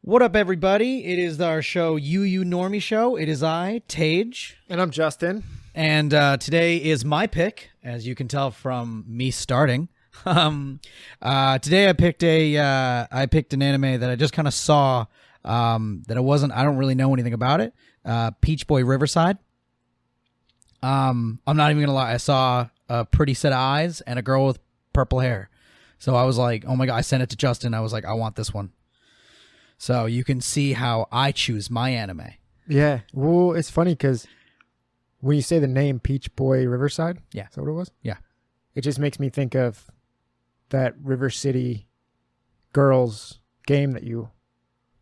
What up, everybody? It is our show, You Normie Show. It is I, Tage. And I'm Justin. And today is my pick, as you can tell from me starting. Today I picked an anime that I just kind of saw that I don't really know anything about it. Peach Boy Riverside. I'm not even gonna lie. I saw a pretty set of eyes and a girl with purple hair. So I was like, oh my God, I sent it to Justin. I was like, I want this one. So you can see how I choose my anime. Yeah. Well, it's funny because when you say the name Peach Boy Riverside, Yeah. is that what it was? Yeah. It just makes me think of that River City Girls game that you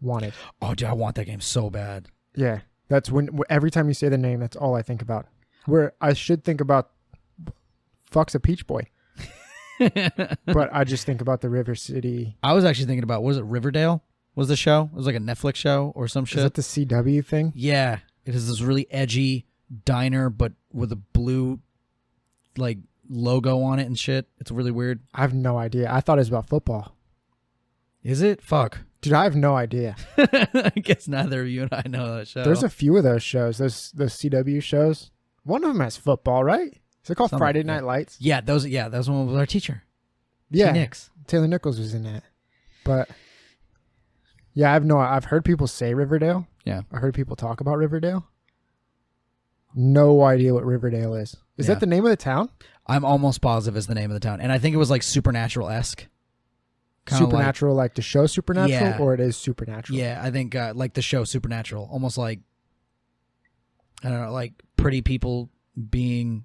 wanted. Oh, dude, I want that game so bad. Yeah. That's every time you say the name, that's all I think about. Where I should think about fuck's a Peach Boy. But I just think about the River City. I was actually thinking about, was it Riverdale? Was the show? It was like a Netflix show or some shit. Is that the CW thing? Yeah. It is this really edgy diner, but with a blue like logo on it and shit. It's really weird. I have no idea. I thought it was about football. Is it? Fuck. Dude, I have no idea. I guess neither of you and I know that show. There's a few of those shows, those CW shows. One of them has football, right? Is it called Something, Friday yeah. Night Lights? Yeah, that was one with our teacher. Yeah, T. Nix. Taylor Nichols was in that. But yeah, I've heard people say Riverdale. Yeah. I heard people talk about Riverdale. No idea what Riverdale is. Is Yeah. that the name of the town? I'm almost positive is the name of the town. And I think it was like Supernatural-esque. Kinda Supernatural, like the show Supernatural, Yeah. or it is Supernatural? Yeah, I think like the show Supernatural. Almost like, I don't know, like pretty people being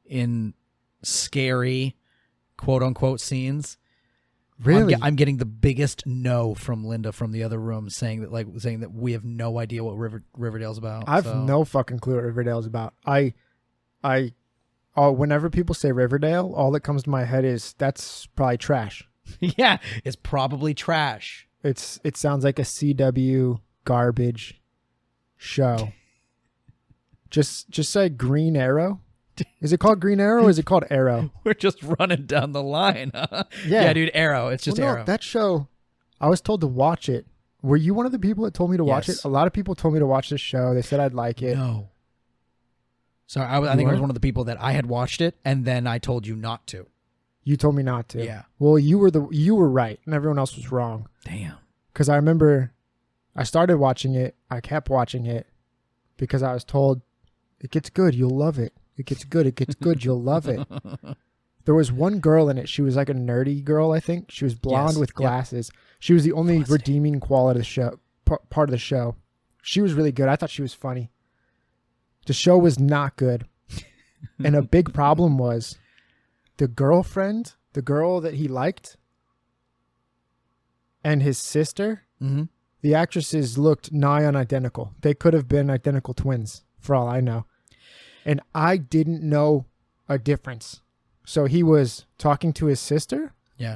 in scary, quote-unquote scenes. Really? I'm getting the biggest no from Linda from the other room saying that we have no idea what Riverdale's about. I've so. no fucking clue what Riverdale's about. Whenever people say Riverdale, all that comes to my head is that's probably trash. Yeah, it's probably trash. It sounds like a CW garbage show. Just say Green Arrow. Is it called Green Arrow or is it called Arrow? We're just running down the line, huh? Yeah. Yeah, dude, Arrow. It's just Well, no, Arrow. that show, I was told to watch it. Were you one of the people that told me to watch Yes. it? A lot of people told me to watch this show. They said I'd like it. No. Sorry, I think I was one of the people that I had watched it, and then I told you not to. You told me not to. Yeah. Well, you were right, and everyone else was wrong. Damn. Because I remember I started watching it. I kept watching it because I was told it gets good. You'll love it. It gets good. It gof good. You'll love it. There was one girl in it. She was like a nerdy girl, I think. She was blonde Yes. with Yep. glasses. She was the only Frosty. redeeming quality of the show, part of the show. She was really good. I thought she was funny. The show was not good. And a big problem was the girlfriend, the girl that he liked, and his sister, Mm-hmm. the actresses looked nigh on identical. They could have been identical twins, for all I know. And I didn't know a difference. So he was talking to his sister, Yeah.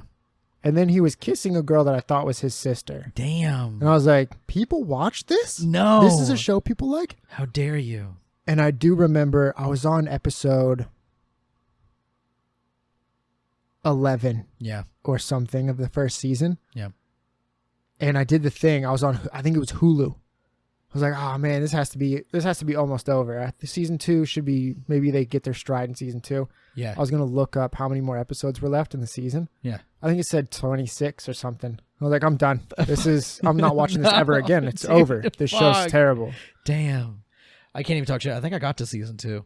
and then he was kissing a girl that I thought was his sister. Damn. And I was like, people watch this? No. This is a show people like? How dare you? And I do remember I was on episode 11 Yeah. or something of the first season. Yeah. And I did the thing. I was on, I think it was Hulu. I was like, oh man, this has to be almost over. The season 2 should be, maybe they get their stride in season 2. Yeah. I was going to look up how many more episodes were left in the season. Yeah. I think it said 26 or something. I was like, I'm done. I'm not watching this ever again. It's Dude, over. This show's fuck. terrible. Damn. I can't even talk shit. I think I got to season 2.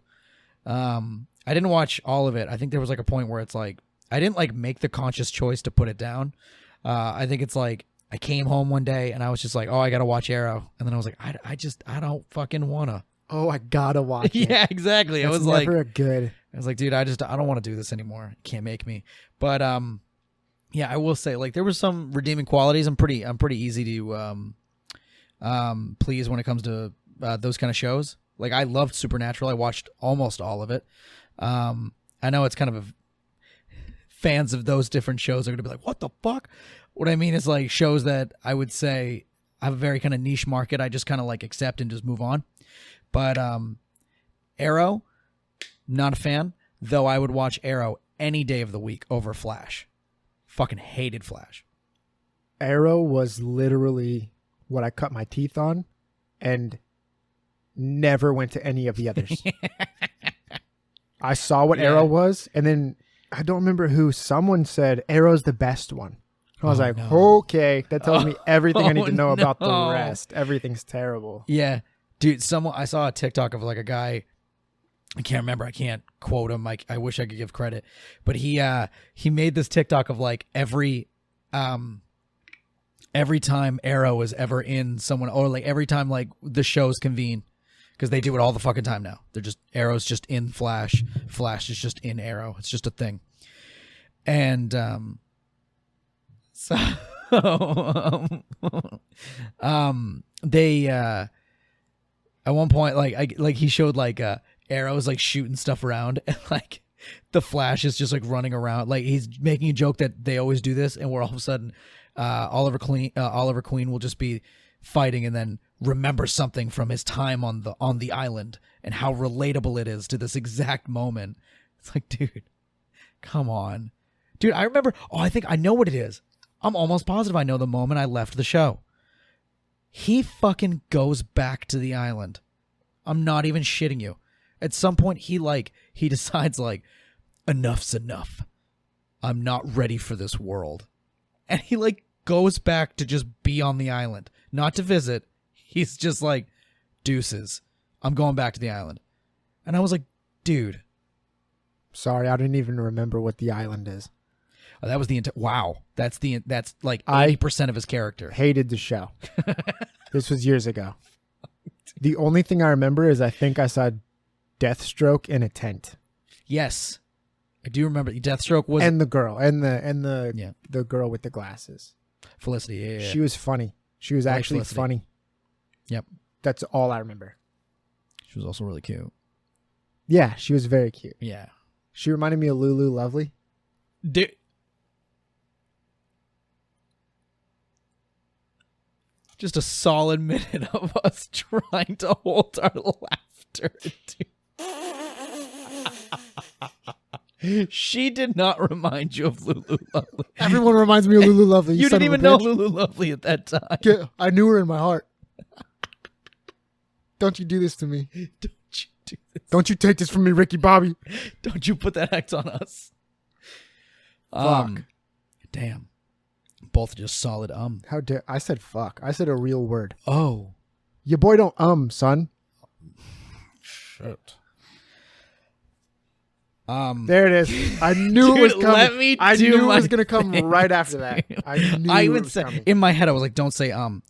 I didn't watch all of it. I think there was like a point where it's like, I didn't like make the conscious choice to put it down. I think it's like, I came home one day and I was just like, oh, I got to watch Arrow. And then I was like, I don't fucking want to. Oh, I gotta watch it. Yeah, exactly. That's I was like, never good. I was like, dude, I don't want to do this anymore. You can't make me. But yeah, I will say like there was some redeeming qualities. I'm pretty easy to please when it comes to those kind of shows. Like I loved Supernatural. I watched almost all of it. I know it's kind of fans of those different shows are going to be like, what the fuck? What I mean is like shows that I would say have a very kind of niche market. I just kind of like accept and just move on. But Arrow, not a fan, though I would watch Arrow any day of the week over Flash. Fucking hated Flash. Arrow was literally what I cut my teeth on, and never went to any of the others. I saw what Yeah. Arrow was, and then I don't remember who. Someone said Arrow's the best one. I was Oh, like, no. okay, that tells me everything I need to know about the no. rest. Everything's terrible. Yeah, dude. I saw a TikTok of like a guy. I can't remember. I can't quote him. I wish I could give credit, but he made this TikTok of like every time Arrow is ever in someone, or like every time like the shows convene, because they do it all the fucking time now. They're just Arrow's just in Flash. Flash is just in Arrow. It's just a thing. And so they at one point like he showed like Arrow's like shooting stuff around, and like the Flash is just like running around, like he's making a joke that they always do this, and where all of a sudden Oliver Queen will just be fighting and then remember something from his time on the island and how relatable it is to this exact moment. It's like, dude, come on. Dude, I remember, I think I know what it is. I'm almost positive I know the moment I left the show. He fucking goes back to the island. I'm not even shitting you. At some point, he decides like, enough's enough. I'm not ready for this world. And he like goes back to just be on the island, not to visit. He's just like, deuces. I'm going back to the island. And I was like, dude. Sorry, I didn't even remember what the island is. Oh, that was the wow. That's like 80% of his character. Hated the show. This was years ago. The only thing I remember is I think I saw Deathstroke in a tent. Yes, I do remember. Deathstroke was And the girl and the girl with the glasses. Felicity. Yeah. She was funny. She was I like actually Felicity. funny. Yep. That's all I remember. She was also really cute. Yeah, she was very cute. Yeah. She reminded me of Lulu Lovely. Dude. Just a solid minute of us trying to hold our laughter. Dude. She did not remind you of Lulu Lovely. Everyone reminds me of Lulu Lovely. You son didn't of even a know bitch. Lulu Lovely at that time. Yeah, I knew her in my heart. Don't you do this to me. Don't you do this. Don't you take this from me, Ricky Bobby. Don't you put that X on us. Fuck. Damn. Both just solid How dare I said fuck. I said a real word. Oh. Your boy don't son. Shit. There it is. I knew it was Dude, coming. let me I do knew it my was gonna come thing, right after that. I knew I it even was said coming. in my head I was like, don't say and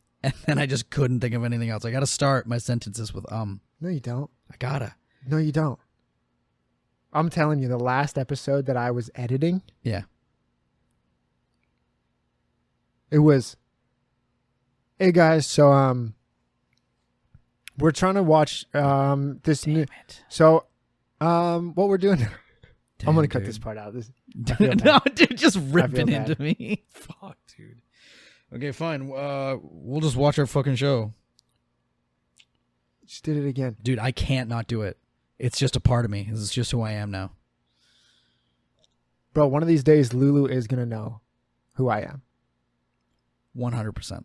then I just couldn't think of anything else. I gotta start my sentences with No, you don't. I gotta. No, you don't. I'm telling you, the last episode that I was editing, Yeah. it was, hey guys, so we're trying to watch this new. It. So what we're doing? I'm Damn, gonna cut dude. this part out. No, dude, just rip feel it bad. into me. Fuck, dude. Okay, fine. We'll just watch our fucking show. Just did it again. Dude, I can't not do it. It's just a part of me. This is just who I am now. Bro, one of these days Lulu is gonna know who I am. 100%.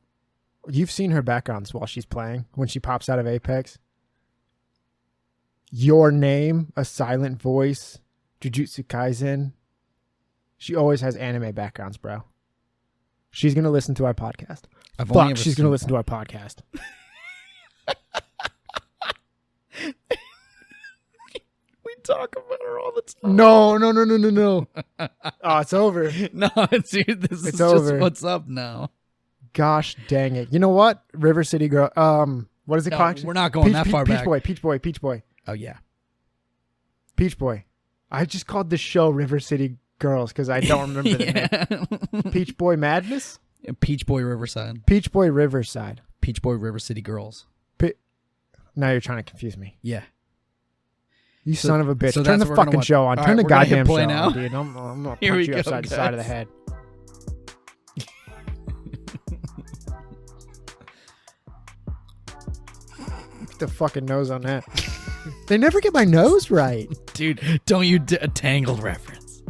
You've seen her backgrounds while she's playing when she pops out of Apex. Your Name, A Silent Voice, Jujutsu Kaisen. She always has anime backgrounds, bro. She's gonna listen to our podcast. I've only Fuck, ever she's seen- gonna listen to our podcast. We talk about her all the time. No. Oh, it's over. No, dude, this It's is over. just what's up now. Gosh dang it. You know what? River City Girl. What is it No, called? we're not going that far back. Peach Boy. Oh, yeah. Peach Boy. I just called the show River City Girls because I don't remember the name. Yeah. Peach Boy Madness? Peach Boy Riverside. Peach Boy Riverside. Peach Boy River City Girls. Now you're trying to confuse me. Yeah. You son of a bitch. so Turn the that's what we're gonna fucking watch. show on. All Turn right, the we're gonna hit goddamn play show now. on, dude. I'm gonna Here punch we you go, upside the side of the guys. head. Get the fucking nose on that. They never get my nose right. Dude, don't you a Tangled reference.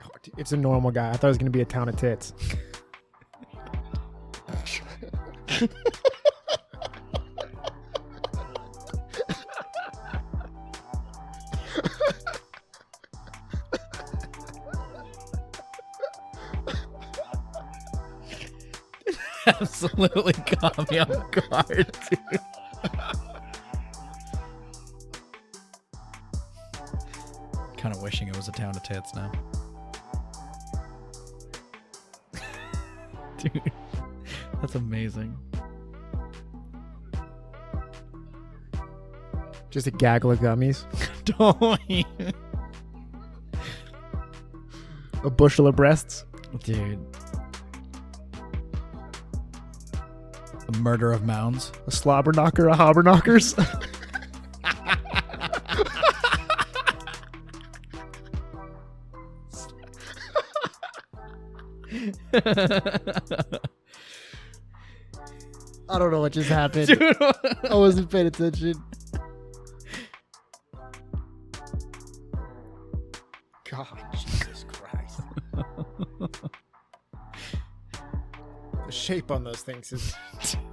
Oh, dude. It's a normal guy. I thought it was gonna be a town of tits. Absolutely caught me off guard, dude. Kind of wishing it was a town of tits now. Dude, that's amazing. Just a gaggle of gummies. Don't even. A bushel of breasts. Dude. A murder of mounds. A slobber knocker of hobber knockers. I don't know what just happened. Dude. I wasn't paying attention. God, Jesus Christ. The shape on those things is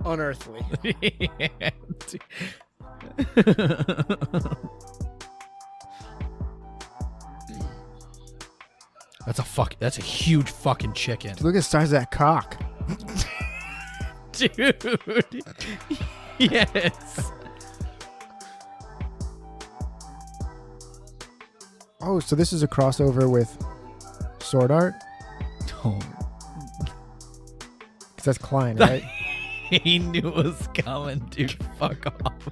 unearthly. Yeah, dude. That's a huge fucking chicken. Look at the size of that cock. Dude. Yes. Oh, so this is a crossover with Sword Art? Oh. Because that's Klein, right? He knew it was coming, dude. Fuck off.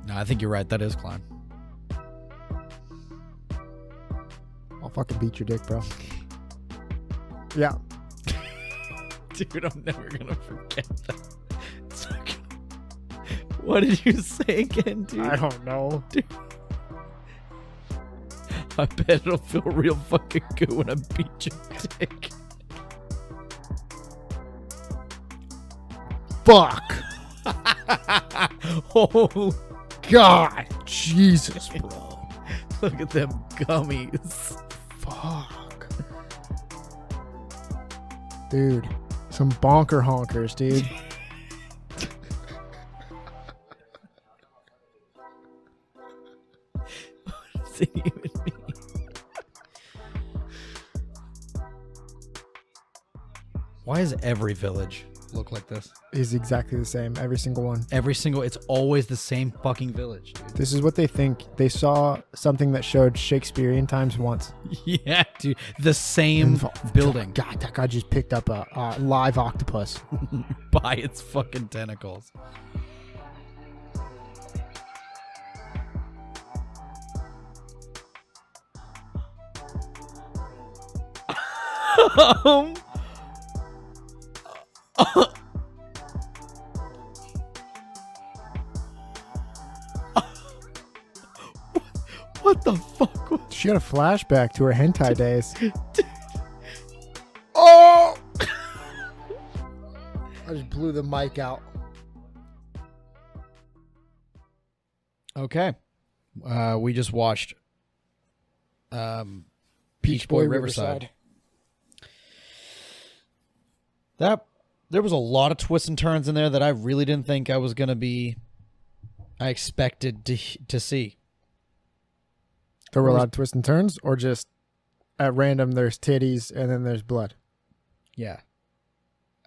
No, I think you're right. That is Klein. I'll fucking beat your dick, bro. Yeah. Dude, I'm never gonna forget that. It's fucking... What did you say again, dude? I don't know. Dude. I bet it'll feel real fucking good when I beat your dick. Fuck. Oh, God. Jesus, bro. look at them gummies. Fuck. Dude. Some bonker honkers, dude. What does it even mean? Why does every village look like this? Is exactly the same. Every single one. Every single, it's always the same fucking village, dude. This is what they think. They saw something that showed Shakespearean times once. Yeah, dude. The same building God, that guy just picked up a live octopus. by its fucking tentacles. um, what the fuck? She got a flashback to her hentai days. Oh! I just blew the mic out. Okay. We just watched Peach Boy Riverside. There was a lot of twists and turns in there that I really didn't think I expected to see. There were a lot of twists and turns, or just at random there's titties and then there's blood? Yeah.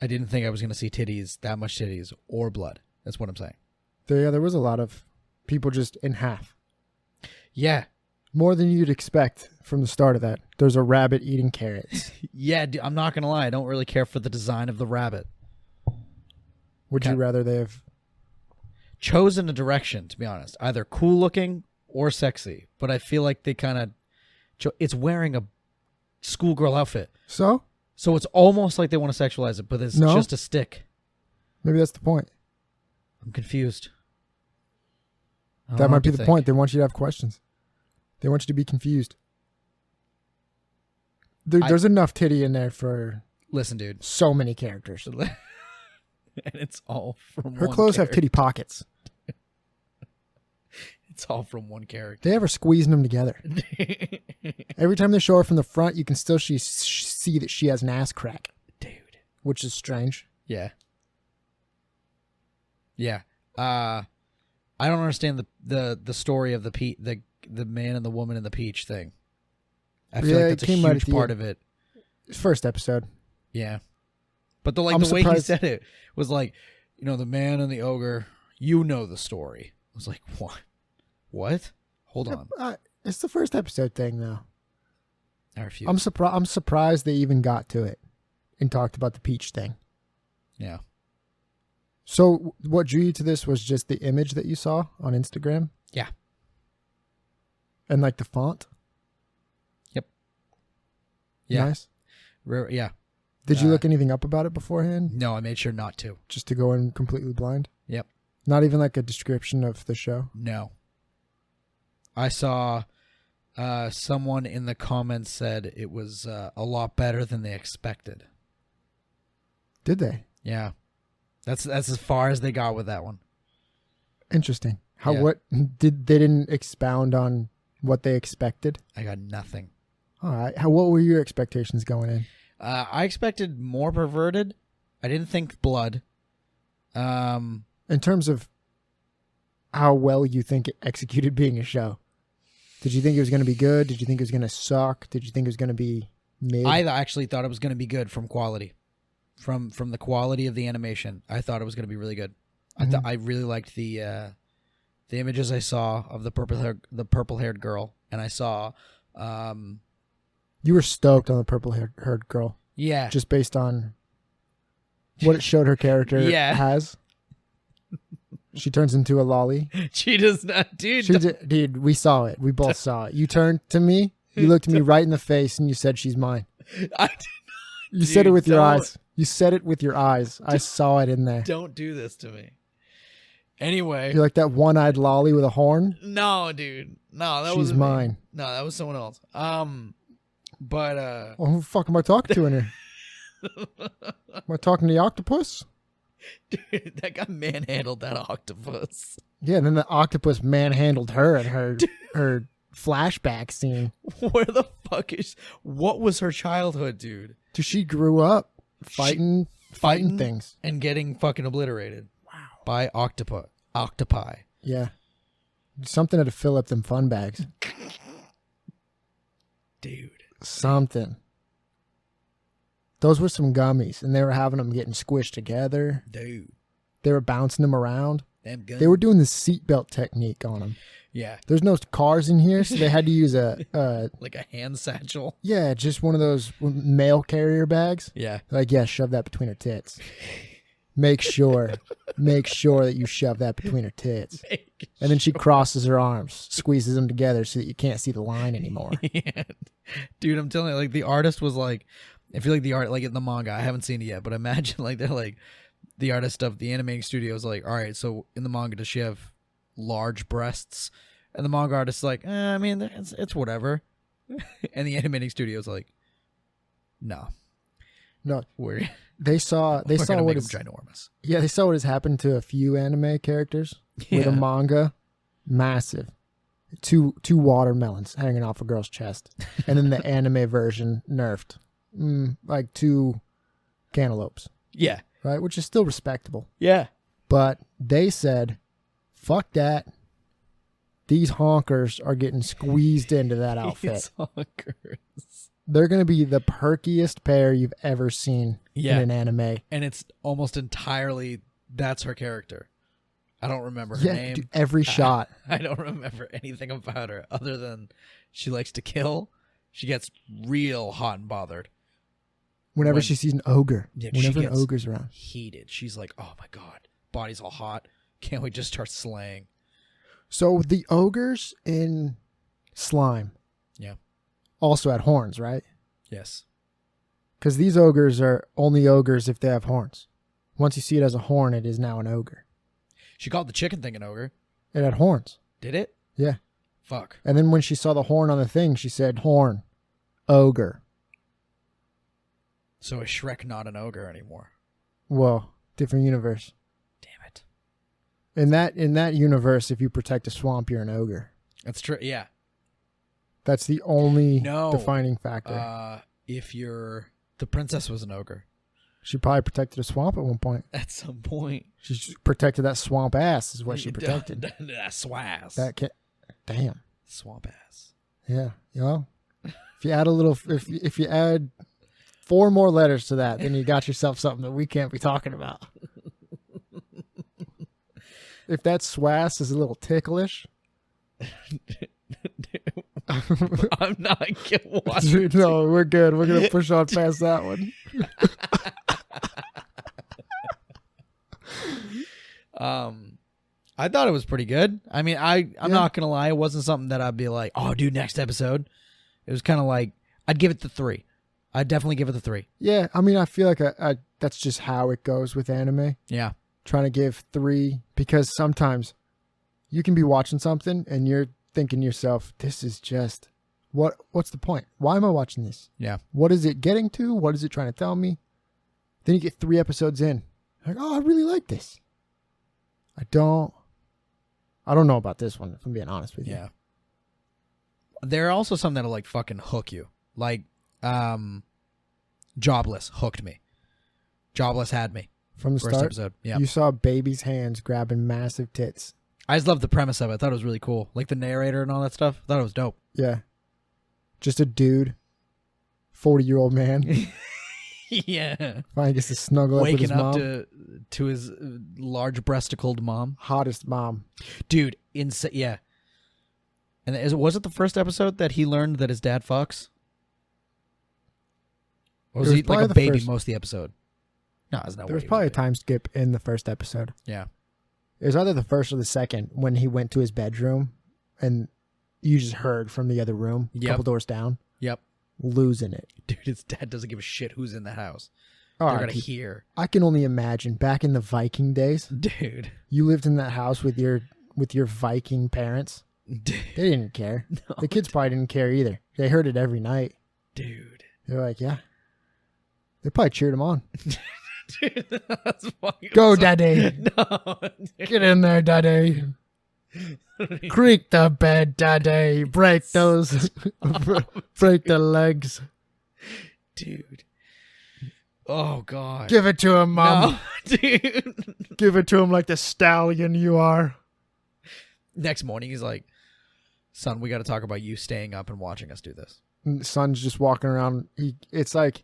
I didn't think I was going to see titties, that much titties, or blood. That's what I'm saying. There was a lot of people just in half. Yeah. More than you'd expect from the start of that. There's a rabbit eating carrots. Yeah, I'm not going to lie. I don't really care for the design of the rabbit. Would you rather they have chosen a direction, to be honest? Either cool looking or sexy. But I feel like they kind of... It's wearing a schoolgirl outfit. So it's almost like they want to sexualize it, but it's just a stick. Maybe that's the point. I'm confused. That might be the point. They want you to have questions. They want you to be confused. There's enough titty in there for... Listen, dude. So many characters. And it's all from Her one clothes have character. titty pockets. It's all from one character. They ever squeezing them together? Every time they show her from the front, you can still see that she has an ass crack, Dude. which is strange. Yeah. Yeah. I don't understand the story of the man and the woman and the peach thing. I feel like that's a huge part of it. First episode. Yeah. But the way he said it was like, the man and the ogre, the story. I was like, what? What? Hold on. It's the first episode thing, though. I refuse. I'm surprised they even got to it and talked about the peach thing. Yeah. So what drew you to this was just the image that you saw on Instagram? Yeah. And like the font? Yep. Yeah. Nice. Yeah. Did you look anything up about it beforehand? No, I made sure not to. Just to go in completely blind? Yep. Not even like a description of the show? No. I saw someone in the comments said it was a lot better than they expected. Did they? Yeah. That's as far as they got with that one. Interesting. Yeah. What they didn't expound on what they expected? I got nothing. All right. What were your expectations going in? I expected more perverted. I didn't think blood. In terms of how well you think it executed being a show, did you think it was going to be good? Did you think it was going to suck? Did you think it was going to be mid? I actually thought it was going to be good from quality, from the quality of the animation. I thought it was going to be really good. Mm-hmm. I really liked the images I saw of the purple haired girl, and I saw. You were stoked on the purple-haired girl. Yeah. Just based on what it showed her character has. She turns into a lolly. She does not, dude. Dude, we saw it. We both saw it. You turned to me. You looked me right in the face and you said, "She's mine." I did not, you said it with your eyes. You said it with your eyes. I saw it in there. Don't do this to me. Anyway. You're like that one-eyed lolly with a horn. No, dude. No, that was She's mine. No, that was someone else. But well, who the fuck am I talking to in here? Am I talking to the octopus? Dude, that guy manhandled that octopus. Yeah, and then the octopus manhandled her at her flashback scene. Where the fuck what was her childhood, dude? She grew up fighting things and getting fucking obliterated. Wow. By octopi. Yeah. Something to fill up them fun bags. Dude. Something. Those were some gummies, and they were having them getting squished together. Dude. They were bouncing them around. Them gummies. They were doing the seatbelt technique on them. Yeah. There's no cars in here, so they had to use a like a hand satchel. Yeah, just one of those mail carrier bags. Yeah. Like, yeah, shove that between her tits. Make sure that you shove that between her tits. And then she crosses her arms, squeezes them together so that you can't see the line anymore. Yeah. Dude, I'm telling you, like, the artist was like, I feel like the art, like in the manga, I haven't seen it yet, but imagine like they're like, the artist of the animating studio is like, all right, so in the manga, does she have large breasts? And the manga artist is like, I mean, it's whatever. And the animating studio is like, no. They saw what is ginormous. Yeah, they saw what has happened to a few anime characters with a manga, massive, two watermelons hanging off a girl's chest, and then the anime version nerfed, like 2 cantaloupes. Yeah, right, which is still respectable. Yeah, but they said, "Fuck that." These honkers are getting squeezed into that outfit. These honkers. They're going to be the perkiest pair you've ever seen in an anime. And it's almost entirely, that's her character. I don't remember her name. Dude, every shot. I don't remember anything about her other than she likes to kill. She gets real hot and bothered. Whenever she sees an ogre. Yeah, whenever an ogre's around. Heated. She's like, oh my God, body's all hot. Can't we just start slaying? So the ogres in Slime. Yeah. Also had horns, right? Yes. Because these ogres are only ogres if they have horns. Once you see it as a horn, it is now an ogre. She called the chicken thing an ogre. It had horns. Did it? Yeah. Fuck. And then when she saw the horn on the thing, she said, horn, ogre. So is Shrek not an ogre anymore? Whoa, different universe. Damn it. In that universe, if you protect a swamp, you're an ogre. That's true. Yeah. That's the only No. defining factor. If you're the princess was an ogre She probably protected a swamp at one point. at some point. She just protected that swamp ass is what she protected. That swaz. That kid. Damn. Swamp ass. Yeah. Well, if you add a little, if you add 4 more letters to that, then you got yourself something that we can't be talking about. If that swass is a little ticklish. I'm not gonna watch it. No, we're good. We're gonna push on past that one. I thought it was pretty good. I mean, I'm not gonna lie, it wasn't something that I'd be like, oh, dude, next episode. It was kind of like I'd give it the 3. I'd definitely give it the 3. Yeah, I mean, I feel like that's just how it goes with anime. Yeah, Trying to give 3 because sometimes you can be watching something and you're thinking to yourself, this is just what's the point? Why am I watching this? yeah, What is it getting to? What is it trying to tell me? Then you get 3 episodes in. Like, oh, I really like this. I don't know about this one, if I'm being honest with you. yeah. There are also some that'll like fucking hook you. Like, Jobless hooked me. Jobless had me. From the First start, episode. Yeah. you saw baby's hands grabbing massive tits. I just love the premise of it. I thought it was really cool. Like the narrator and all that stuff. I thought it was dope. Yeah. Just a dude, 40-year-old man, Yeah. finally gets to snuggle up with his Waking up mom. to his large breasticled mom. Hottest mom. Dude, yeah. And was it the first episode that he learned that his dad fucks? Or was It was he like probably a the baby first. most of the episode? No, there's no There was way he probably a baby. time skip in the first episode. Yeah. It was either the first or the second when he went to his bedroom and you just heard from the other room, a Yep. couple doors down, Yep. losing it. Dude, his dad doesn't give a shit who's in the house. Oh, They're going to hear. I can only imagine back in the Viking days, Dude. you lived in that house with your Viking parents. Dude. They didn't care. The kids probably didn't care either. They heard it every night. Dude. They're like, yeah. They probably cheered him on. Dude, that's fucking Go, so- daddy. No. Get in there, daddy. Creak the bed, daddy. Break those. Break the legs. Dude. Oh, God. Give it to him, mom. No, dude. Give it to him like the stallion you are. Next morning, he's like, son, we got to talk about you staying up and watching us do this. And the son's just walking around. It's like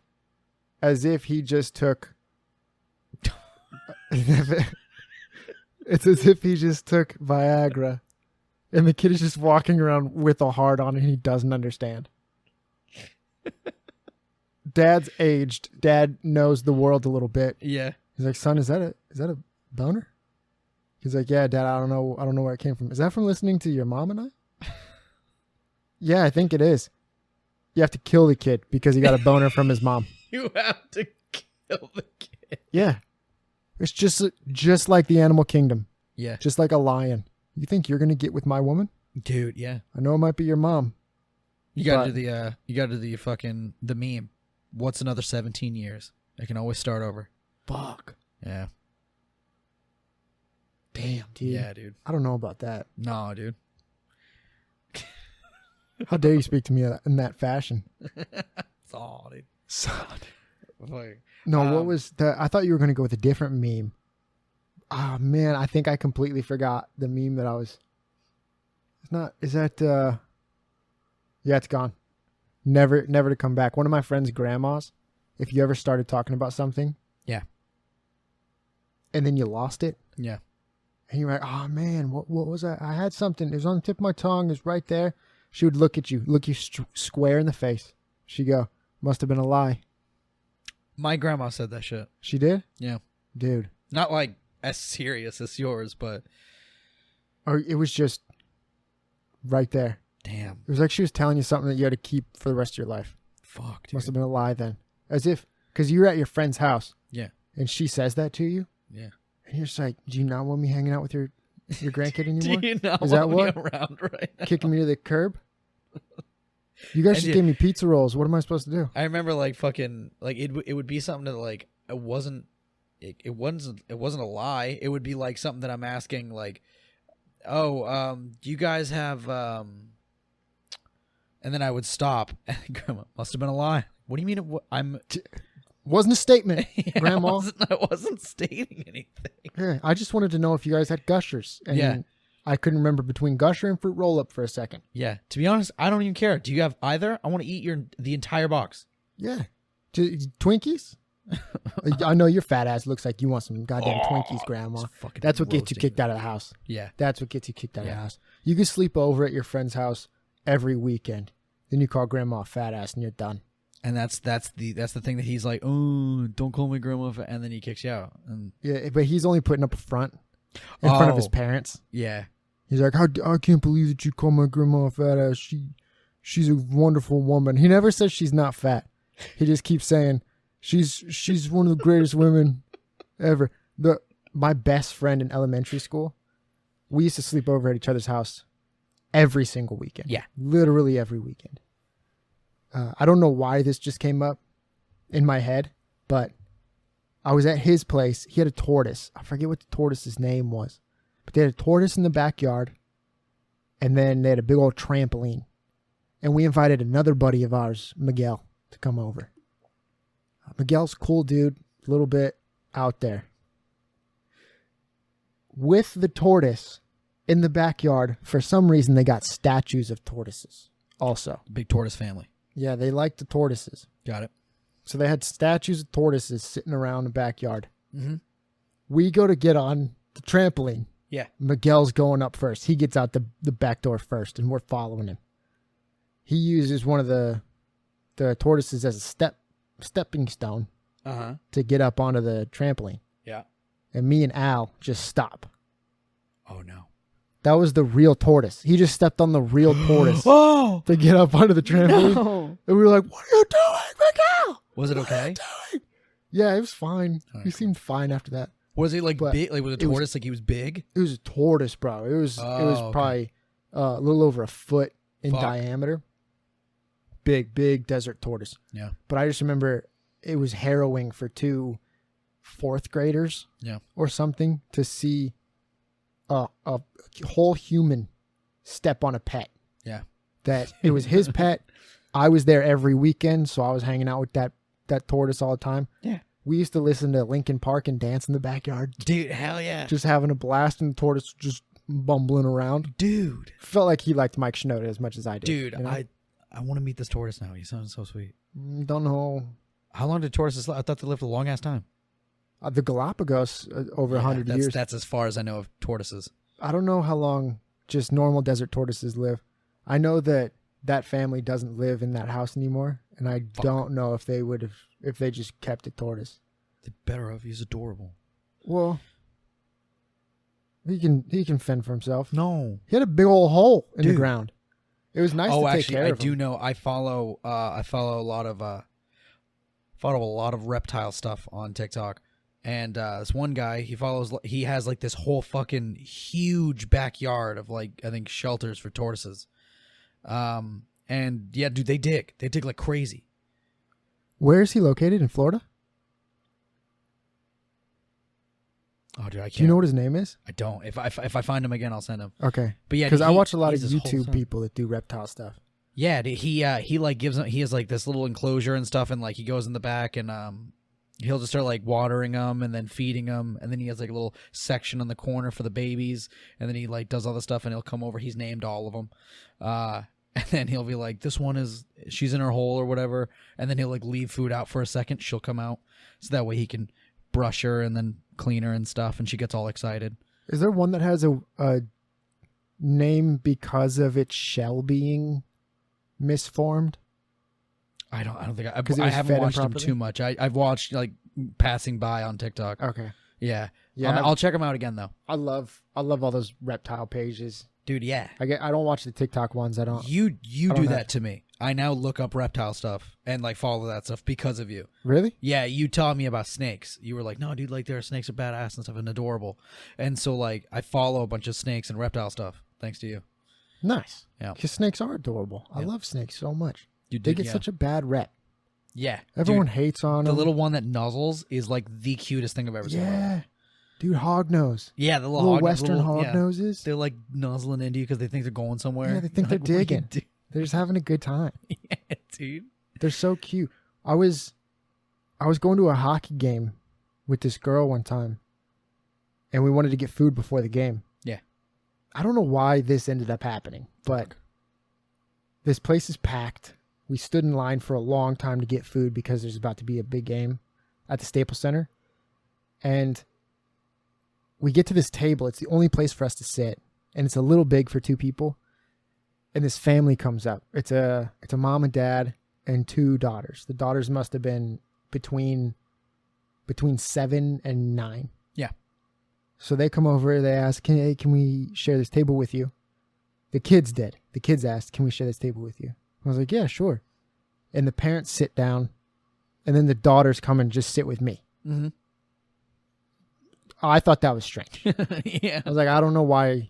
as if he just took. It's as if he just took Viagra, and the kid is just walking around with a hard on, and he doesn't understand. Dad's aged. Dad knows the world a little bit. Yeah. He's like, son, is that a boner? He's like, yeah, Dad, I don't know where it came from. Is that from listening to your mom and I? Yeah, I think it is. You have to kill the kid because he got a boner from his mom. You have to kill the kid. Yeah. It's just like the animal kingdom. Yeah. Just like a lion. You think you're going to get with my woman? Dude, yeah. I know it might be your mom. You got to But- do the fucking, the meme. What's another 17 years? I can always start over. Fuck. Yeah. Damn, dude. Yeah, dude. I don't know about that. No, dude. How dare you speak to me in that fashion? It's all, dude. Son. Like, No, what was the... I thought you were going to go with a different meme. Oh, man. I think I completely forgot the meme that I was... It's not... Is that... Yeah, it's gone. Never to come back. One of my friend's grandmas, if you ever started talking about something... Yeah. And then you lost it. Yeah. And you're like, oh, man, what was that? I had something. It was on the tip of my tongue. It was right there. She would look you square in the face. She'd go, must have been a lie. My grandma said that shit. She did? Yeah. Dude. Not like as serious as yours, but Or it was just right there. damn. It was like she was telling you something that you had to keep for the rest of your life. Fuck, dude. Must have been a lie then. As if, because you were at your friend's house. Yeah. And she says that to you. Yeah. And you're just like, do you not want me hanging out with your grandkid anymore? Do you not Is that want what? me around right now? Kicking me to the curb? You guys And just you- gave me pizza rolls. What am I supposed to do? I remember like fucking like it would be something that like it wasn't it wasn't a lie. It would be like something that I'm asking, like, oh, do you guys have and then I would stop. And Grandma, must have been a lie. What do you mean? Wasn't a statement, Yeah, Grandma. I wasn't stating anything. Yeah, I just wanted to know if you guys had Gushers. And Yeah. I couldn't remember between Gusher and Fruit Roll Up for a second. Yeah, to be honest, I don't even care. Do you have either? I want to eat the entire box. Yeah. Twinkies? I know your fat ass looks like you want some goddamn Twinkies, Grandma. That's what gets you kicked out of the house. Yeah. That's what gets you kicked out of the house. You can sleep over at your friend's house every weekend. Then you call Grandma a fat ass and you're done. And that's the thing that he's like, oh, don't call me grandma, and then he kicks you out. And Yeah, but he's only putting up a front in front of his parents. yeah, He's like, I can't believe that you call my grandma a fat ass. She's a wonderful woman. He never says she's not fat. He just keeps saying she's one of the greatest women ever. My best friend in elementary school, we used to sleep over at each other's house every single weekend. Yeah. Literally every weekend. I don't know why this just came up in my head, but I was at his place. He had a tortoise. I forget what the tortoise's name was, but they had a tortoise in the backyard, and then they had a big old trampoline. And we invited another buddy of ours, Miguel, to come over. Miguel's a cool dude, a little bit out there. With the tortoise in the backyard, for some reason, they got statues of tortoises also. big tortoise family. Yeah, they like the tortoises. Got it. So they had statues of tortoises sitting around the backyard. Mm-hmm. We go to get on the trampoline. Yeah. Miguel's going up first. He gets out the back door first, and we're following him. He uses one of the tortoises as a stepping stone to get up onto the trampoline. Yeah. And me and Al just stop. Oh no. That was the real tortoise. He just stepped on the real tortoise Oh to get up onto the trampoline. no. And we were like, "What are you doing, Miguel? Was it okay? Yeah, it was fine. All right, He seemed fine after that. Was it like But big? Like was a it was- tortoise like he was big? It was a tortoise, bro. It was okay. probably a little over a foot in Fuck. diameter. Big desert tortoise. Yeah. But I just remember it was harrowing for 2 fourth graders Yeah. or something to see a whole human step on a pet. Yeah. That it was his pet. I was there every weekend, so I was hanging out with that tortoise all the time. Yeah. We used to listen to Linkin Park and dance in the backyard, Dude, hell yeah. just having a blast, and the tortoise just bumbling around. Dude. Felt like he liked Mike Shinoda as much as I did. Dude, you know? I want to meet this tortoise now. He sounds so sweet. Don't know. How long did tortoises live? I thought they lived a long ass time. The Galapagos over 100 that's, years. That's as far as I know of tortoises. I don't know how long just normal desert tortoises live. I know that family doesn't live in that house anymore, and I don't know if they would have if they just kept a tortoise. They better have. He's adorable. Well, he can fend for himself. No. He had a big old hole in the Dude. ground. It was nice to take actually, care I of him. do know. I follow a lot of reptile stuff on TikTok, and this one guy he has like this whole fucking huge backyard of like I think shelters for tortoises, and yeah, dude, they dig like crazy. Where is he located? In Florida? Oh, dude, I can't. Do you know what his name is? I don't. If I find him again, I'll send him. Okay. But yeah, Because I he- watch a lot of he's this whole YouTube thing. people that do reptile stuff. Yeah, dude, he like gives him. He has like this little enclosure and stuff, and like he goes in the back and he'll just start like watering them and then feeding them, and then he has like a little section on the corner for the babies, and then he like does all the stuff, and he'll come over. He's named all of them, and then he'll be like, "This one she's in her hole or whatever," and then he'll like leave food out for a second. She'll come out, so that way he can brush her and then clean her and stuff, and she gets all excited. Is there one that has a name because of its shell being misformed? I don't think 'Cause it I was haven't fed watched him improperly? too much. I've watched like passing by on TikTok. Okay. Yeah. Yeah, I'll check them out again though. I love all those reptile pages. Dude, yeah. I don't watch the TikTok ones. I don't. You don't do have that to me. I now look up reptile stuff and like follow that stuff because of you. Really? Yeah, you taught me about snakes. You were like, "No, dude, like their snakes are badass and stuff and adorable." And so like I follow a bunch of snakes and reptile stuff thanks to you. Nice. Yeah. Because snakes are adorable. I Yeah. love snakes so much. You They did, get such a bad rep. Yeah. Everyone Dude, hates on the them. little one that nuzzles is like the cutest thing I've ever seen. in my life. Yeah. Dude, hognose. Yeah, the Little hog, Western yeah. hognoses. They're like nuzzling into you because they think they're going somewhere. Yeah, they think You're they're like, what are you digging. They're just having a good time. yeah, dude. They're so cute. I was going to a hockey game with this girl one time, and we wanted to get food before the game. Yeah. I don't know why this ended up happening, but this place is packed. We stood in line for a long time to get food because there's about to be a big game at the Staples Center. And we get to this table. It's the only place for us to sit, and it's a little big for two people. And this family comes up. It's a mom and dad and two daughters. The daughters must have been between 7 and 9. Yeah. So they come over. They ask, "Can we share this table with you?" The kids did. The kids asked, "Can we share this table with you?" I was like, "Yeah, sure." And the parents sit down, and then the daughters come and just sit with me. Mm-hmm. I thought that was strange. Yeah. I was like, I don't know why.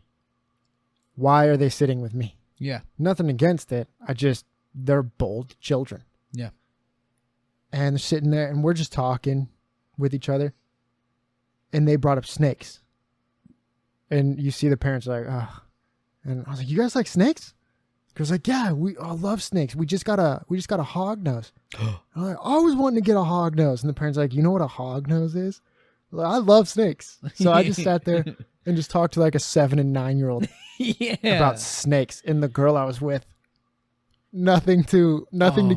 Why are they sitting with me? Yeah. Nothing against it. They're bold children. Yeah. And they're sitting there, and we're just talking with each other. And they brought up snakes. And you see the parents like, oh. And I was like, "You guys like snakes?" He was like, "Yeah, I love snakes. We just got a hog nose." I'm like, "I was wanting to get a hog nose." And the parents are like, "You know what a hog nose is?" Like, "I love snakes." So I just sat there and just talked to like a 7 and 9-year-old Yeah. about snakes. And the girl I was with, nothing to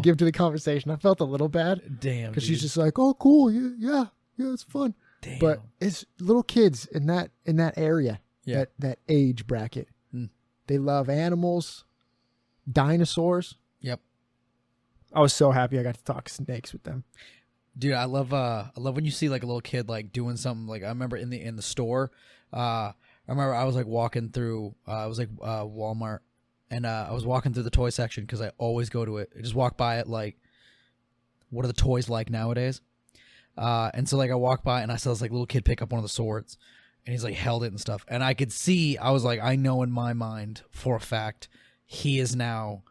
give to the conversation. I felt a little bad Damn. because Dude. she's just like, "Oh, cool, yeah, it's fun." Damn. But it's little kids in that area, Yeah. that age bracket. Mm. They love animals, dinosaurs. Yep. I was so happy I got to talk snakes with them. Dude, I love when you see like a little kid like doing something. Like I remember in the store, I remember I was like walking through Walmart, and I was walking through the toy section because I always go to it. I just walk by it like, what are the toys like nowadays? And so like I walked by and I saw this like little kid pick up one of the swords, and he's like held it and stuff, and I could see, I was like, I know in my mind for a fact he is now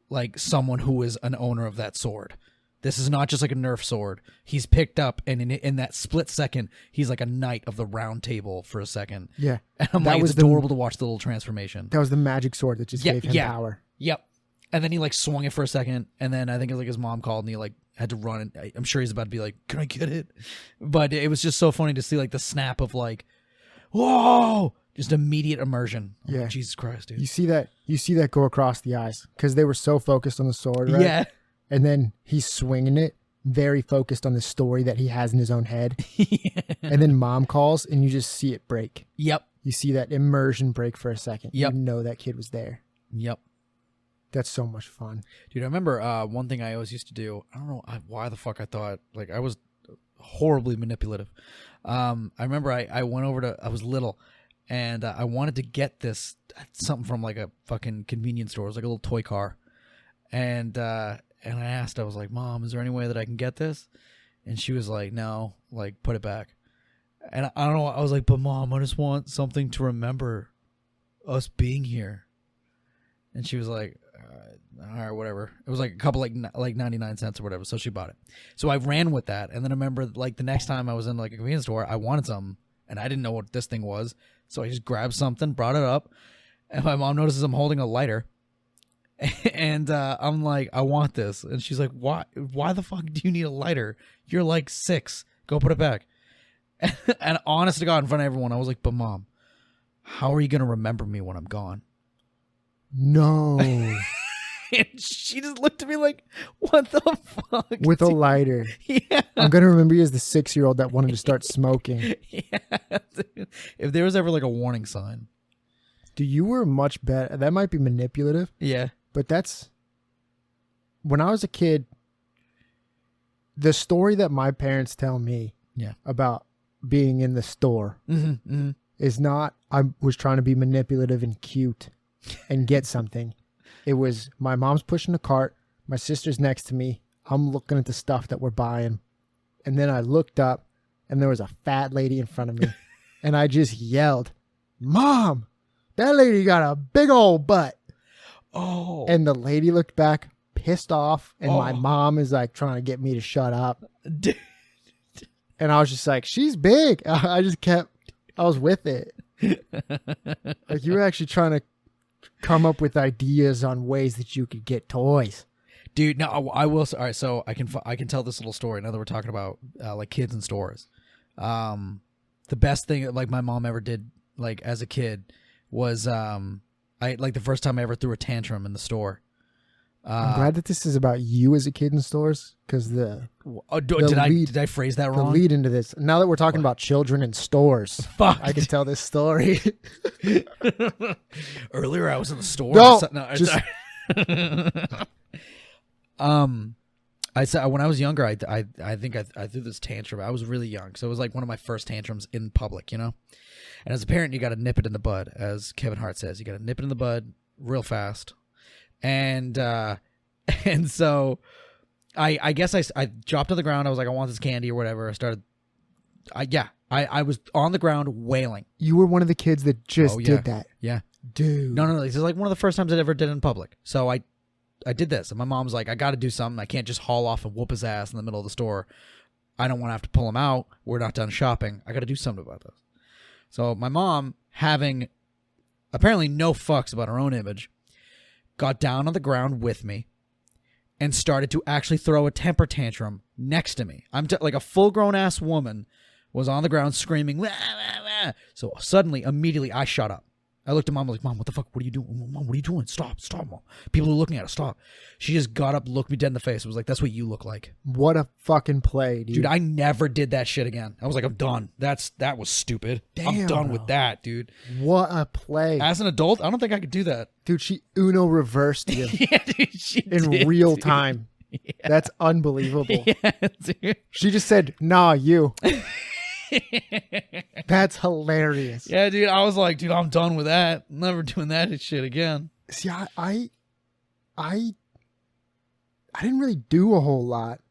like someone who is an owner of that sword. This is not just like a Nerf sword. He's picked up, and in that split second, he's like a knight of the round table for a second. Yeah. And I'm That like, was it's adorable to watch the little transformation. That was the magic sword that just Yeah, gave him yeah. power. Yep. And then he like swung it for a second, and then I think like his mom called, and he like had to run. And I'm sure he's about to be like, "Can I get it?" But it was just so funny to see like the snap of like, whoa, just immediate immersion. I'm like, Yeah. Jesus Christ, dude. You see that go across the eyes because they were so focused on the sword, right? Yeah. And then he's swinging it, very focused on the story that he has in his own head. Yeah. And then mom calls, and you just see it break. Yep. You see that immersion break for a second. Yep. You know that kid was there. Yep. That's so much fun. Dude, I remember one thing I always used to do. I don't know why the fuck I thought, like, I was horribly manipulative. I remember I went over to, I was little, and I wanted to get this, something from like a fucking convenience store. It was like a little toy car. And I asked, I was like, "Mom, is there any way that I can get this?" And she was like, "No, like, put it back." And I don't know, I was like, "But Mom, I just want something to remember us being here." And she was like, all right, whatever. It was like a couple, like 99 cents or whatever. So she bought it. So I ran with that. And then I remember like the next time I was in like a convenience store, I wanted something and I didn't know what this thing was. So I just grabbed something, brought it up, and my mom notices I'm holding a lighter. And I'm like, "I want this." And she's like, why the fuck do you need a lighter? You're like 6. Go put it back. And honest to God, in front of everyone, I was like, "But Mom, how are you going to remember me when I'm gone?" No. And she just looked at me like, "What the fuck?" With a dude?" lighter. Yeah. I'm going to remember you as the 6-year-old that wanted to start smoking. Yeah. Dude. If there was ever like a warning sign. Dude, you were much better. That might be manipulative, Yeah. but that's... When I was a kid, the story that my parents tell me Yeah. about being in the store Mm-hmm. Mm-hmm. is not I was trying to be manipulative and cute and get something. It was my mom's pushing a cart, my sister's next to me, I'm looking at the stuff that we're buying, and then I looked up and there was a fat lady in front of me and I just yelled, "Mom, that lady got a big old butt." Oh. And the lady looked back pissed off, and my Oh. mom is like trying to get me to shut up. Dude. And I was just like, she's big. I was with it. Like, you were actually trying to come up with ideas on ways that you could get toys. Dude, no, I will. All right, so I can tell this little story. Now that we're talking about like kids in stores, the best thing like my mom ever did like as a kid was I like the first time I ever threw a tantrum in the store. I'm glad that this is about you as a kid in stores, because the Did I phrase that wrong? lead into this. Now that we're talking about children in stores, Fuck. I can tell this story. Earlier I was in the store. No, just I said when I was younger, I think I threw this tantrum. I was really young, so it was like one of my first tantrums in public, you know. And as a parent, you got to nip it in the bud, as Kevin Hart says. You got to nip it in the bud real fast, and so I guess I dropped to the ground. I was like, I want this candy or whatever. I was on the ground wailing. You were one of the kids that just Oh, yeah. did that. Yeah. Dude. No. This is like one of the first times I ever did it in public. So I did this, and my mom's like, I got to do something. I can't just haul off and whoop his ass in the middle of the store. I don't want to have to pull him out. We're not done shopping. I got to do something about this. So my mom, having apparently no fucks about her own image, got down on the ground with me and started to actually throw a temper tantrum next to me. Like a full-grown ass woman was on the ground screaming. Wah, wah, wah. So suddenly, immediately, I shut up. I looked at Mom, like, Mom, what the fuck? What are you doing? Mom, what are you doing? Stop, Mom. People are looking at us. Stop. She just got up, looked me dead in the face. It was like, that's what you look like. What a fucking play, dude. Dude, I never did that shit again. I was like, I'm done. That was stupid. I'm Damn, done bro. with that, dude. What a play. As an adult, I don't think I could do that. Dude, she Uno reversed you Yeah, dude, she in did, real dude. time. Yeah. That's unbelievable. Yeah, dude. She just said, nah, you. That's hilarious. Yeah, dude. I was like, dude, I'm done with that. I'm never doing that shit again. See, I didn't really do a whole lot.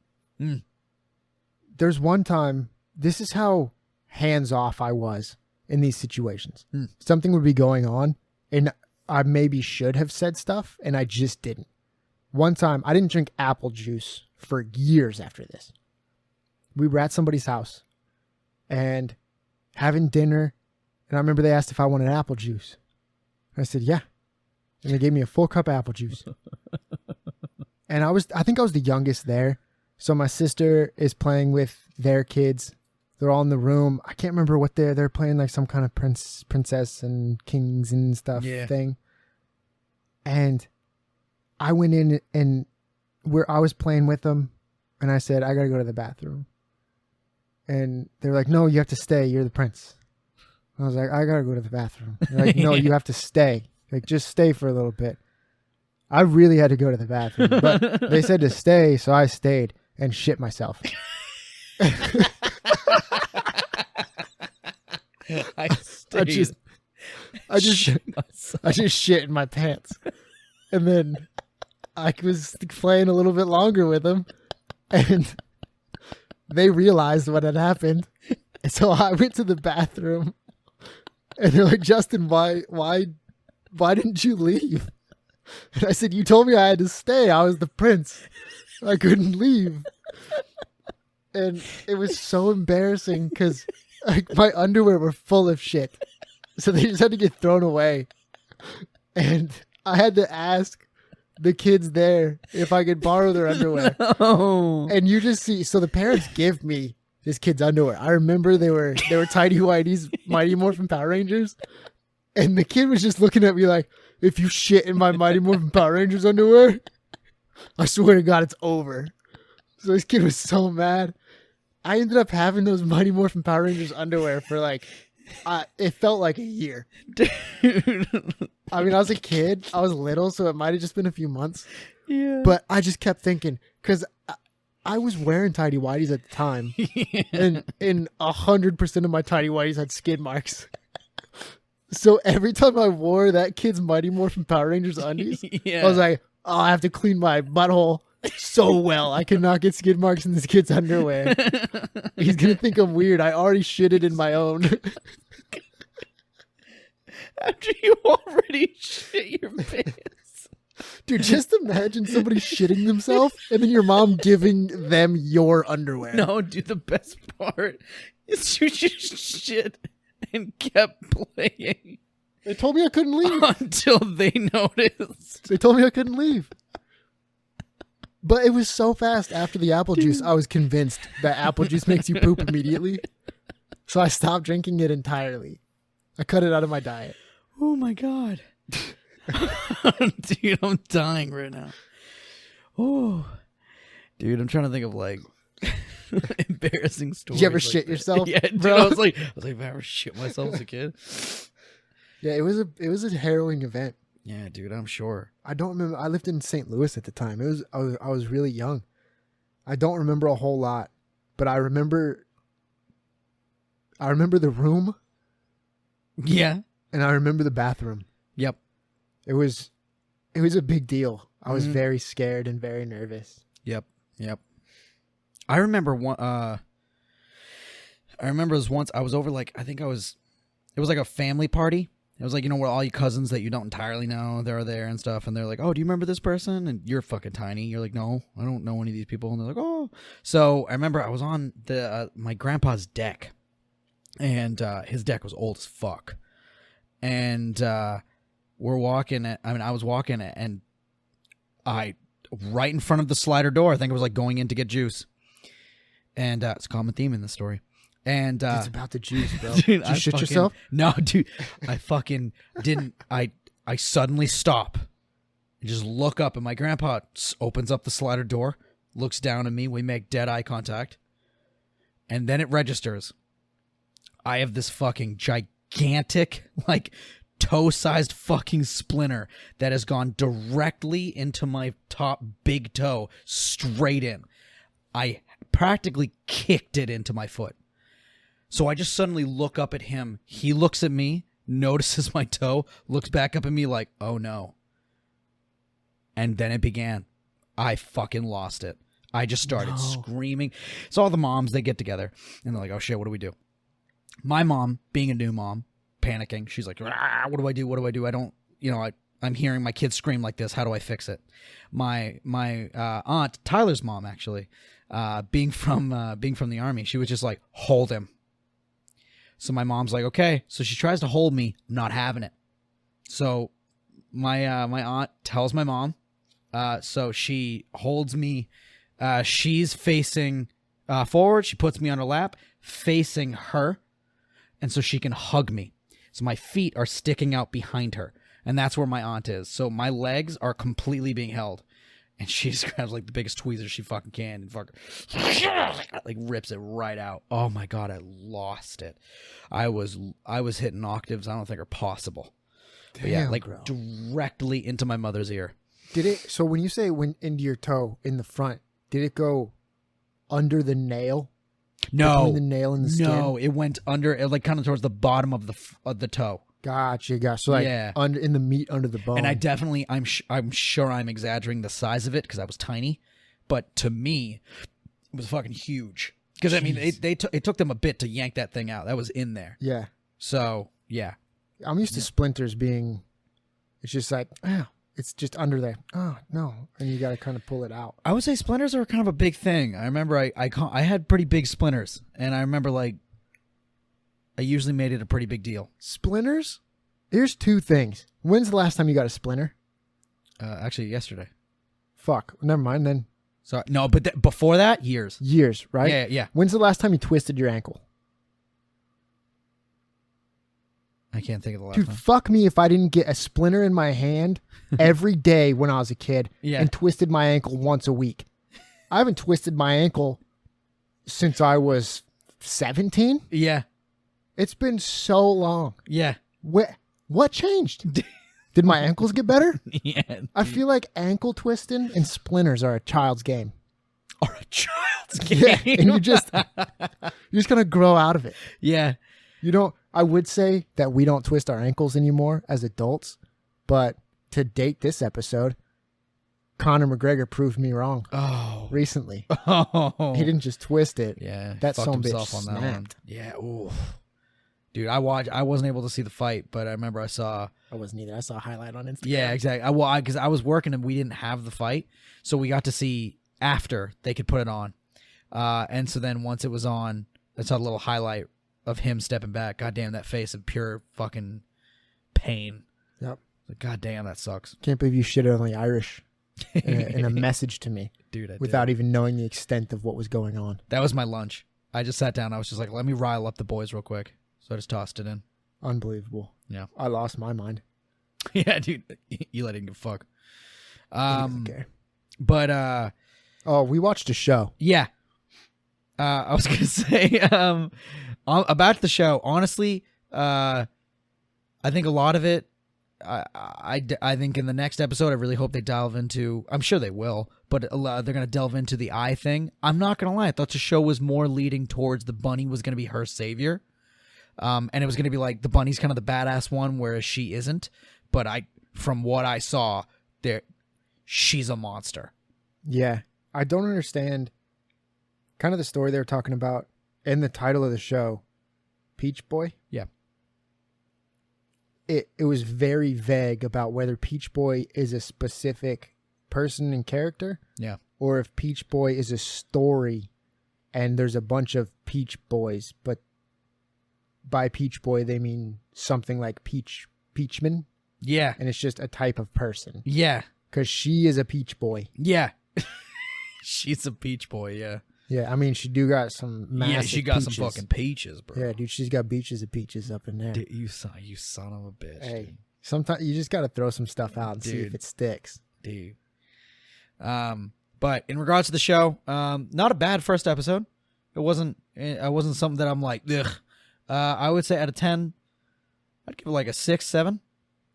Mm. There's one time, this is how hands off I was in these situations. Mm. Something would be going on, and I maybe should have said stuff, and I just didn't. One time, I didn't drink apple juice for years after this. We were at somebody's house and having dinner, and I remember they asked if I wanted apple juice. And I said, yeah. And they gave me a full cup of apple juice. And I think I was the youngest there. So my sister is playing with their kids. They're all in the room. I can't remember what they're playing, like some kind of princess and kings and stuff thing. And I went in and I was playing with them, and I said, I gotta go to the bathroom. And they're like, no, you have to stay. You're the prince. I was like, I gotta go to the bathroom. They're like, no, you have to stay. Like, just stay for a little bit. I really had to go to the bathroom, but they said to stay, so I stayed and shit myself. I just shit in my pants. And then I was playing a little bit longer with them, and they realized what had happened. And so I went to the bathroom, and they're like, Justin, why didn't you leave? And I said, you told me I had to stay. I was the prince. I couldn't leave. And it was so embarrassing because like, my underwear were full of shit. So they just had to get thrown away. And I had to ask the kids there if I could borrow their underwear. No. And you just see, so the parents give me this kid's underwear. I remember they were Tidy Whitey's Mighty Morphin Power Rangers. And the kid was just looking at me like, if you shit in my Mighty Morphin Power Rangers underwear, I swear to God, it's over. So this kid was so mad. I ended up having those Mighty Morphin Power Rangers underwear for like, it felt like a year. Dude. I mean, I was a kid. I was little, so it might have just been a few months. Yeah. But I just kept thinking, because I was wearing Tidy Whities at the time. And 100% of my Tidy Whities had skid marks. So every time I wore that kid's Mighty Morphin Power Rangers undies, I was like, oh, I have to clean my butthole so well. I cannot get skid marks in this kid's underwear. He's going to think I'm weird. I already shitted in my own. After you already shit your pants. Dude, just imagine somebody shitting themselves and then your mom giving them your underwear. No, dude, the best part is you just shit and kept playing They told me I couldn't leave. until they noticed. They told me I couldn't leave. But it was so fast after the apple juice, I was convinced that apple juice makes you poop immediately. So I stopped drinking it entirely. I cut it out of my diet. Oh my god. Dude, I'm dying right now. Oh, dude, I'm trying to think of like embarrassing stories. Did you ever like shit that. yourself? Yeah, dude, bro? I was like, have I ever shit myself as a kid? Yeah, it was a harrowing event. Yeah, dude, I'm sure. I don't remember. I lived in St. Louis at the time. I was really young. I don't remember a whole lot, but I remember the room Yeah. and I remember the bathroom. Yep. It was a big deal. I was Mhm. very scared and very nervous. Yep. I remember one. I remember it was once I was over. Like it was like a family party. It was like, you know, where all your cousins that you don't entirely know, they're there and stuff, and they're like, "Oh, do you remember this person?" And you're fucking tiny. You're like, "No, I don't know any of these people." And they're like, "Oh." So I remember I was on my grandpa's deck, and his deck was old as fuck, and we're walking. I was walking, and right in front of the slider door. I think it was like going in to get juice, and it's a common theme in this story. And It's about the juice, bro. dude, Did you shit yourself? No, dude, I fucking didn't. I suddenly stop and just look up, and my grandpa opens up the slider door, looks down at me. We make dead eye contact, and then it registers. I have this fucking gigantic, like, toe-sized fucking splinter that has gone directly into my top big toe, straight in. I practically kicked it into my foot. So I just suddenly look up at him. He looks at me, notices my toe, looks back up at me like, "Oh no." And then it began. I fucking lost it. I just started screaming. So all the moms, they get together and they're like, "Oh shit, what do we do?" My mom, being a new mom, panicking. She's like, "Ah, what do I do? What do I do? I don't, you know, I'm hearing my kids scream like this. How do I fix it?" My aunt, Tyler's mom, actually, being from the army, she was just like, "Hold him." So my mom's like, "Okay." So she tries to hold me, not having it. So my aunt tells my mom. So she holds me. She's facing forward. She puts me on her lap, facing her, and so she can hug me. So my feet are sticking out behind her, and that's where my aunt is. So my legs are completely being held, and she just grabs like the biggest tweezer she fucking can and like rips it right out. Oh my god, I lost it. I was hitting octaves I don't think are possible. But yeah, Damn, like bro. directly into my mother's ear. Did it? So when you say went into your toe in the front, did it go under the nail? No, Between the nail and the skin? no, it went under, it like kind of towards the bottom of the toe. Gotcha. So like Yeah. under in the meat under the bone. And I definitely, I'm sure I'm exaggerating the size of it because I was tiny, but to me, it was fucking huge. Because I mean, Jeez. it took them a bit to yank that thing out. That was in there. Yeah. So yeah, I'm used to splinters being, it's just like, oh, it's just under there. Oh, no. And you got to kind of pull it out. I would say splinters are kind of a big thing. I remember I had pretty big splinters, and I remember like I usually made it a pretty big deal. Splinters? Here's two things. When's the last time you got a splinter? Actually, yesterday. Fuck. Never mind then. So no, but before that, years. Years, right? Yeah. When's the last time you twisted your ankle? I can't think of the last Dude, time. fuck me if I didn't get a splinter in my hand every day when I was a kid Yeah. and twisted my ankle once a week. I haven't twisted my ankle since I was 17. Yeah. It's been so long. Yeah. What changed? Did my ankles get better? Yeah. I feel like ankle twisting and splinters are a child's game. Or a child's game. Yeah, and you're just gonna grow out of it. Yeah. You don't. I would say that we don't twist our ankles anymore as adults, but to date this episode, Conor McGregor proved me wrong Oh. recently. Oh. He didn't just twist it. Yeah. That fucked son of a bitch himself on that one. snapped. Yeah. Ooh. Dude, I wasn't able to see the fight, but I remember I saw. I wasn't either. I saw a highlight on Instagram. Yeah, exactly. Because I was working and we didn't have the fight, so we got to see after they could put it on. And so then once it was on, I saw a little highlight of him stepping back. God damn, that face of pure fucking pain. Yep. Like, God damn, that sucks. Can't believe you shitted on the Irish in a message to me Dude, I without did. even knowing the extent of what was going on. That was my lunch. I just sat down. I was just like, let me rile up the boys real quick. So I just tossed it in. Unbelievable. Yeah. I lost my mind. Yeah, dude. Eli didn't give a fuck. Okay. But Oh, we watched a show. yeah. I was gonna say about the show. Honestly, I think a lot of it. I think in the next episode, I really hope they delve into. I'm sure they will, but they're gonna delve into the eye thing. I'm not gonna lie. I thought the show was more leading towards the bunny was gonna be her savior, and it was gonna be like the bunny's kind of the badass one, whereas she isn't. But from what I saw, she's a monster. Yeah. I don't understand kind of the story they were talking about in the title of the show, Peach Boy. Yeah. It was very vague about whether Peach Boy is a specific person and character. Yeah. Or if Peach Boy is a story and there's a bunch of Peach Boys, but by Peach Boy they mean something like Peachman, Yeah. and it's just a type of person. Yeah. Because she is a Peach Boy. Yeah. She's a peach boy. Yeah. Yeah, I mean, she do got some massive Yeah, she got peaches. some fucking peaches, bro. Yeah, dude, she's got beaches of peaches up in there. Dude, you son of a bitch. Hey, sometimes you just got to throw some stuff out and see if Dude. it sticks. Dude. But in regards to the show, not a bad first episode. It wasn't something that I'm like, ugh. I would say out of 10, I'd give it like a 6, 7.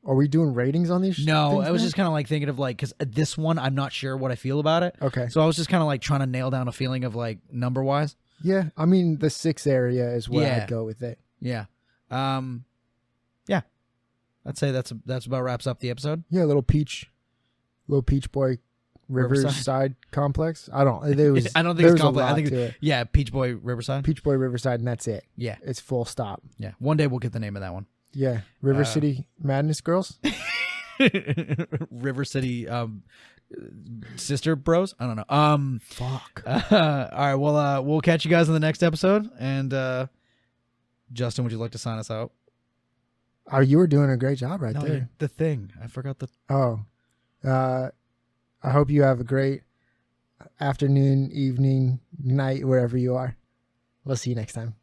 Are we doing ratings on these? No, things I was now? just kind of like thinking of like, because this one, I'm not sure what I feel about it. Okay. So I was just kind of like trying to nail down a feeling of like number wise. Yeah, I mean the 6 area is where Yeah. I'd go with it. Yeah. Yeah. I'd say that's about wraps up the episode. Yeah, little Peach Boy Riverside complex. I don't. It was. I don't think there it's was a complex. I lot think to it. yeah, Peach Boy Riverside. Peach Boy Riverside, and that's it. Yeah. It's full stop. Yeah. One day we'll get the name of that one. Yeah, River City Madness Girls. River City sister bros. I don't know. Fuck. All right. Well, we'll catch you guys in the next episode. And Justin, would you like to sign us out? Oh, you were doing a great job right No, there. the thing. I forgot the. Oh, I hope you have a great afternoon, evening, night, wherever you are. We'll see you next time.